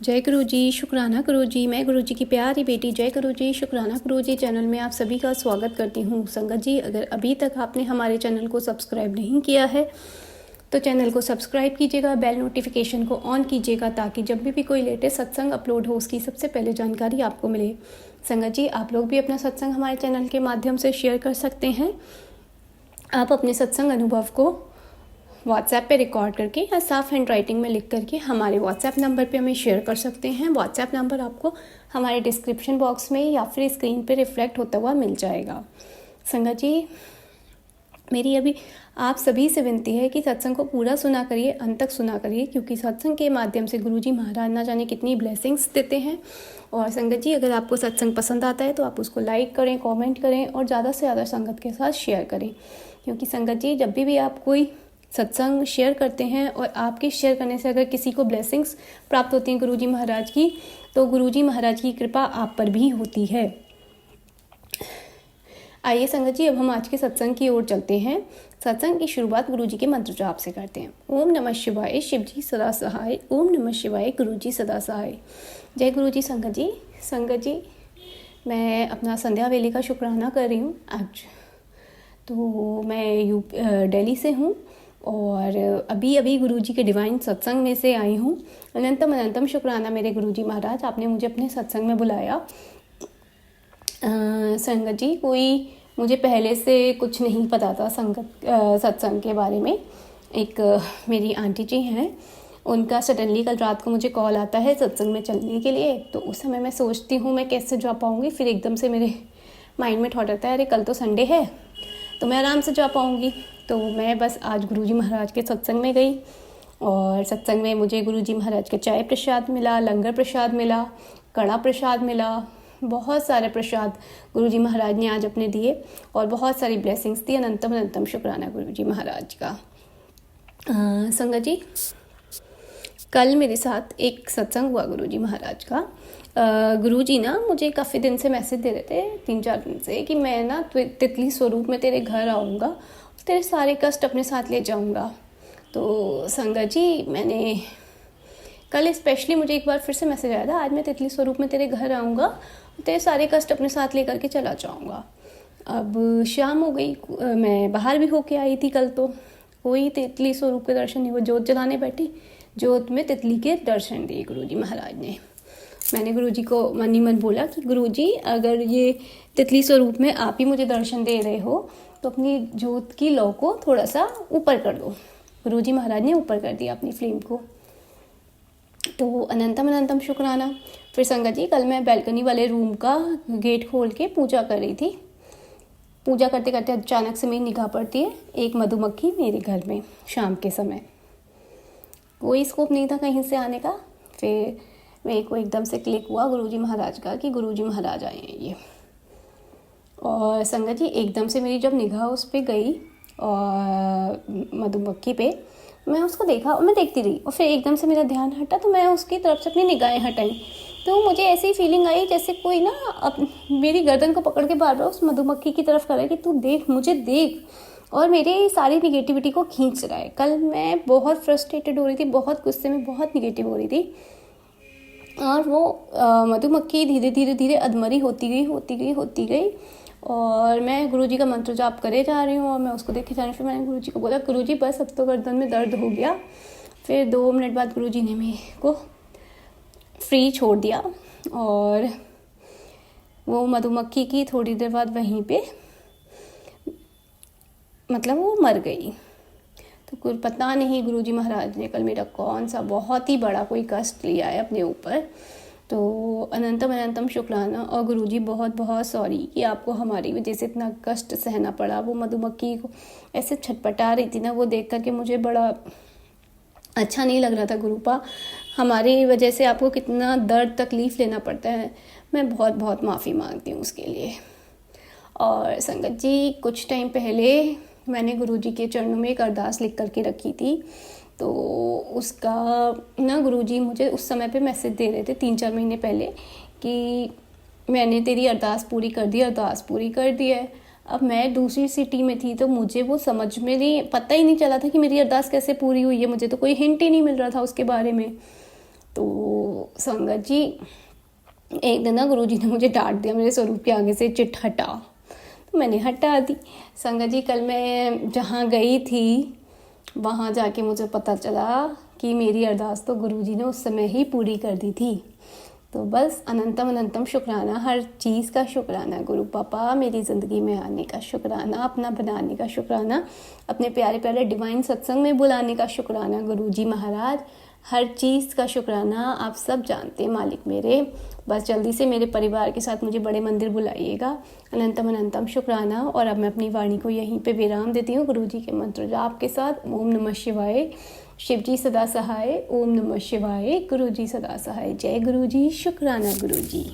जय गुरु जी, शुक्राना गुरु जी। मैं गुरु जी की प्यारी बेटी जय गुरु जी, शुक्राना गुरु जी चैनल में आप सभी का स्वागत करती हूँ। संगत जी, अगर अभी तक आपने हमारे चैनल को सब्सक्राइब नहीं किया है तो चैनल को सब्सक्राइब कीजिएगा, बेल नोटिफिकेशन को ऑन कीजिएगा ताकि जब भी कोई लेटेस्ट सत्संग अपलोड हो उसकी सबसे पहले जानकारी आपको मिले। संगत जी, आप लोग भी अपना सत्संग हमारे चैनल के माध्यम से शेयर कर सकते हैं। आप अपने सत्संग अनुभव को व्हाट्सएप पे रिकॉर्ड करके या साफ हैंड राइटिंग में लिख करके हमारे व्हाट्सएप नंबर पे हमें शेयर कर सकते हैं। व्हाट्सएप नंबर आपको हमारे डिस्क्रिप्शन बॉक्स में या फिर स्क्रीन पे रिफ्लेक्ट होता हुआ मिल जाएगा। संगत जी, मेरी अभी आप सभी से विनती है कि सत्संग को पूरा सुना करिए, अंत तक सुना करिए, क्योंकि सत्संग के माध्यम से गुरुजी महाराज ना जाने कितनी ब्लेसिंग्स देते हैं। और संगत जी, अगर आपको सत्संग पसंद आता है तो आप उसको लाइक करें, कमेंट करें और ज़्यादा से ज़्यादा संगत के साथ शेयर करें, क्योंकि संगत जी जब भी आप कोई सत्संग शेयर करते हैं और आपके शेयर करने से अगर किसी को ब्लेसिंग्स प्राप्त होती हैं गुरुजी महाराज की, तो गुरुजी महाराज की कृपा आप पर भी होती है। आइए संगत जी, अब हम आज के सत्संग की ओर चलते हैं। सत्संग की शुरुआत गुरुजी के मंत्र जाप से करते हैं। ओम नमः शिवाय, शिव जी सदा सहाय। ओम नमः शिवाय, गुरुजी सदा सहाय। जय गुरुजी। संगत जी, मैं अपना संध्या वेले का शुक्राना कर रही हूँ आज। तो मैं दिल्ली से हूँ और अभी गुरुजी के डिवाइन सत्संग में से आई हूँ। अनंतम अनंतम शुक्राना मेरे गुरुजी महाराज, आपने मुझे अपने सत्संग में बुलाया। संगत जी, कोई मुझे पहले से कुछ नहीं पता था सत्संग के बारे में। एक मेरी आंटी जी हैं, उनका सडनली कल रात को मुझे कॉल आता है सत्संग में चलने के लिए। तो उस समय मैं सोचती हूँ मैं कैसे जा पाऊँगी, फिर एकदम से मेरे माइंड में थॉट आता है अरे कल तो संडे है तो मैं आराम से जा पाऊँगी। तो मैं बस आज गुरुजी महाराज के सत्संग में गई और सत्संग में मुझे गुरुजी महाराज के चाय प्रसाद मिला, लंगर प्रसाद मिला, कड़ा प्रसाद मिला, बहुत सारे प्रसाद गुरुजी महाराज ने आज अपने दिए और बहुत सारी ब्लेसिंग्स दी। अनंतम अनंतम शुक्राना गुरुजी महाराज का। संगत जी, कल मेरे साथ एक सत्संग हुआ गुरुजी महाराज का। गुरुजी ना मुझे काफ़ी दिन से मैसेज दे रहे थे, 3-4 दिन से, कि मैं ना तितली स्वरूप में तेरे घर आऊँगा, तेरे सारे कष्ट अपने साथ ले जाऊँगा। तो संगत जी, मैंने कल स्पेशली मुझे एक बार फिर से मैसेज आया था, आज मैं तितली स्वरूप में तेरे घर आऊँगा, तेरे सारे कष्ट अपने साथ लेकर के चला जाऊँगा। अब शाम हो गई, मैं बाहर भी होके आई थी कल, तो कोई तितली स्वरूप के दर्शन नहीं हुए। जोत जलाने बैठी, जोत में तितली के दर्शन दिए गुरुजी महाराज ने। मैंने गुरुजी को मन ही मन बोला कि गुरुजी, अगर ये तितली स्वरूप में आप ही मुझे दर्शन दे रहे हो तो अपनी जोत की लौ को थोड़ा सा ऊपर कर दो। गुरुजी महाराज ने ऊपर कर दिया अपनी फ्लेम को। तो अनंतम अनंतम शुक्राना। फिर संगत जी, कल मैं बैल्कनी वाले रूम का गेट खोल के पूजा कर रही थी। पूजा करते करते अचानक से मेरी निगाह पड़ती है एक मधुमक्खी मेरे घर में शाम के समय। कोई स्कोप नहीं था कहीं से आने का। फिर मेरे को एकदम से क्लिक हुआ गुरुजी महाराज का कि गुरुजी महाराज आए हैं ये। और संगत जी, एकदम से मेरी जब निगाह उस पर गई और मधुमक्खी पे, मैं उसको देखा और मैं देखती रही और फिर एकदम से मेरा ध्यान हटा तो मैं उसकी तरफ से अपनी निगाहें हटाई। तो मुझे ऐसी फीलिंग आई जैसे कोई ना अब मेरी गर्दन को पकड़ के बार बार उस मधुमक्खी की तरफ कर रहा है कि तू देख, मुझे देख, और मेरी सारी निगेटिविटी को खींच रहा है। कल मैं बहुत फ्रस्ट्रेटेड हो रही थी, बहुत गुस्से में, बहुत निगेटिव हो रही थी और वो मधुमक्खी धीरे धीरे धीरे अधमरी होती गई और मैं गुरुजी का मंत्र जाप करे जा रही हूँ और मैं उसको देखे जा रही हूँ। फिर मैंने गुरुजी को बोला, गुरुजी बस अब तो गर्दन में दर्द हो गया। फिर 2 मिनट बाद गुरुजी ने मेरे को फ्री छोड़ दिया और वो मधुमक्खी की थोड़ी देर बाद वहीं पे मतलब वो मर गई। तो कुछ पता नहीं गुरुजी महाराज ने कल मेरा कौन सा बहुत ही बड़ा कोई कष्ट लिया है अपने ऊपर। तो अनंतम अनंतम शुक्राना। और गुरुजी बहुत बहुत सॉरी कि आपको हमारी वजह से इतना कष्ट सहना पड़ा। वो मधुमक्खी को ऐसे छटपटा रही थी ना, वो देख कर के मुझे बड़ा अच्छा नहीं लग रहा था। गुरुपा, हमारी वजह से आपको कितना दर्द तकलीफ़ लेना पड़ता है, मैं बहुत बहुत माफ़ी मांगती हूँ उसके लिए। और संगत जी, कुछ टाइम पहले मैंने गुरुजी के चरणों में एक अरदास लिख करके रखी थी। तो उसका ना गुरुजी मुझे उस समय पे मैसेज दे रहे थे 3-4 महीने पहले कि मैंने तेरी अरदास पूरी कर दी है। अब मैं दूसरी सिटी में थी तो मुझे वो समझ में नहीं, पता ही नहीं चला था कि मेरी अरदास कैसे पूरी हुई है। मुझे तो कोई हिंट ही नहीं मिल रहा था उसके बारे में। तो संगत जी, एक दिन ना गुरुजी ने मुझे डांट दिया, मेरे स्वरूप के आगे से चिट हटा, तो मैंने हटा दी। संगत जी, कल मैं जहाँ गई थी वहाँ जाके मुझे पता चला कि मेरी अरदास तो गुरुजी ने उस समय ही पूरी कर दी थी। तो बस अनंतम अनंतम शुक्राना, हर चीज़ का शुक्राना गुरु पापा, मेरी ज़िंदगी में आने का शुक्राना, अपना बनाने का शुक्राना, अपने प्यारे प्यारे डिवाइन सत्संग में बुलाने का शुक्राना गुरुजी महाराज, हर चीज़ का शुक्राना। आप सब जानते हैं मालिक मेरे, बस जल्दी से मेरे परिवार के साथ मुझे बड़े मंदिर बुलाइएगा। अनंतम अनंतम शुक्राना। और अब मैं अपनी वाणी को यहीं पे विराम देती हूँ गुरुजी के मंत्र जाप के साथ। ओम नमः शिवाय, शिवजी सदा सहाय। ओम नमः शिवाय, गुरुजी सदा सहाय। जय गुरुजी, शुक्राना गुरुजी।